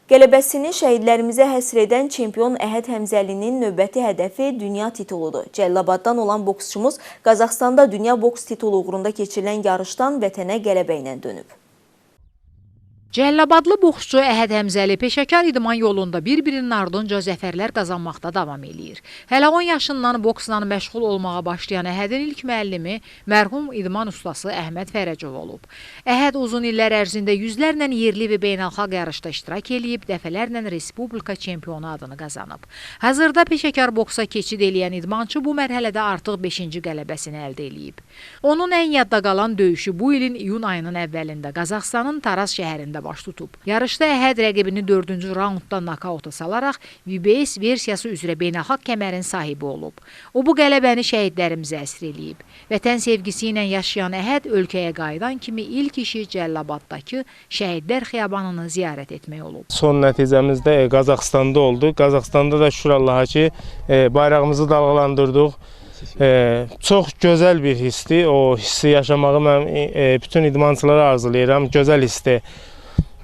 Qələbəsini şəhidlərimizə həsr edən çempion Əhəd Həmzəlinin növbəti hədəfi dünya tituludur. Cəllabaddan olan boksçumuz Qazaxstanda dünya boks titulu uğrunda keçirilən yarışdan vətənə qələbə ilə dönüb. Cəllabadlı boksçu Əhəd Həmzəli peşəkar idman yolunda bir-birinin ardınca zəfərlər qazanmaqda davam eləyir. Hələ 10 yaşından boksla məşğul olmağa başlayan Əhədin ilk müəllimi mərhum idman ustası Əhməd Fərəcov olub. Əhəd uzun illər ərzində yüzlərlə yerli və beynəlxalq yarışda iştirak eləyib, dəfələrlə Respublika çempionu adını qazanıb. Hazırda peşəkar boksa keçid eləyən idmançı bu mərhələdə artıq 5-ci qələbəsini əldə eləyib. Onun ən yadda qalan döyüşü bu ilin iyun ayının əvvəlində Qazaxstanın Taraz şəhərində baş tutub. Yarışda Əhəd rəqibini 4-cü raundda nakauta salaraq VBS versiyası üzrə beynəlxalq kəmərin sahibi olub. O bu qələbəni şəhidlərimizə əsr eləyib. Vətən sevgisi ilə yaşayan Əhəd ölkəyə qayıdan kimi ilk işi Cəllabaddakı Şəhidlər Xiyabanını ziyarət etmək olub. Son nəticəmiz də Qazaxstanda oldu. Qazaxstanda da şükür Allaha ki bayrağımızı dalğalandırdıq. Çox gözəl bir hissdir. O hissi yaşamağı mən bütün idmançılara arzulayıram. Gözəl hissdir.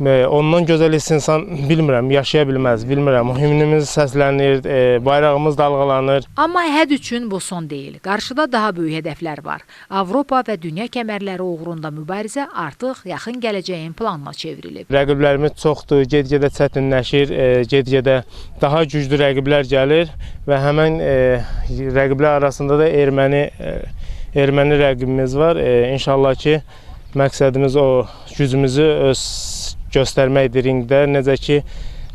Ondan gözəl hiss insan bilmirəm, yaşaya bilməz, bilmirəm. Himnimiz səslənir, bayrağımız dalğalanır. Amma Əhəd üçün bu son deyil. Qarşıda daha böyük hədəflər var. Avropa və dünya kəmərləri uğrunda mübarizə artıq yaxın gələcəyin planına çevrilib. Rəqiblərimiz çoxdur, get-gedə çətinləşir, get-gedə daha güclü rəqiblər gəlir və həmən rəqiblər arasında da erməni rəqibimiz var. İnşallah ki, məqsədimiz o gücümüzü göstərməkdir ringdə, necə ki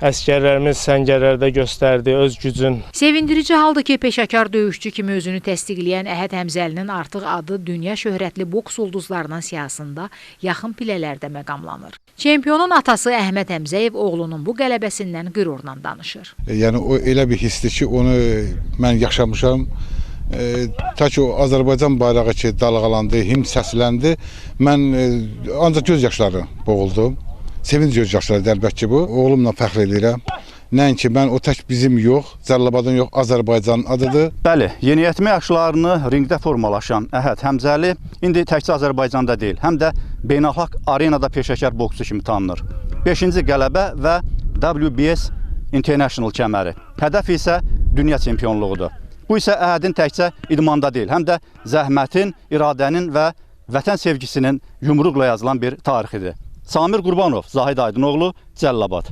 əskərlərimiz səngərlərdə göstərdi öz gücün. Sevindirici haldır ki, peşəkar döyüşçü kimi özünü təsdiqləyən Əhəd Həmzəlinin artıq adı dünya şöhrətli boks ulduzlarının siyahısında yaxın pilələrdə məqamlanır. Çempionun atası Əhməd Həmzəyev oğlunun bu qələbəsindən qürurla danışır. Yəni o elə bir hissdir ki, onu mən yaşamışam. Ta ki o Azərbaycan bayrağı ki dalğalandı, himn səsləndi, mən ancaq göz yaşları boğuldum. Sevinç göz yaşları əlbəttə ki bu. Oğlumla fəxr edirəm. Nəinki mən o tək bizim yox, Cəllabadın yox, Azərbaycanın adıdır. Bəli, yeniyetmə yaşlarını ringdə formalaşan Əhəd Həmzəli indi təkcə Azərbaycanda deyil, həm də beynəlxalq arenada peşəkar boksçu kimi tanınır. 5-ci qələbə və WBS International kəməri. Hədəf isə dünya çempionluğudur. Bu isə Əhədin təkcə idmanda deyil, həm də zəhmətin, iradənin və vətən sevgisinin yumruqla yazılan bir tarixidir. Samir Qurbanov, Zahid Aydınoğlu, Cəllabad.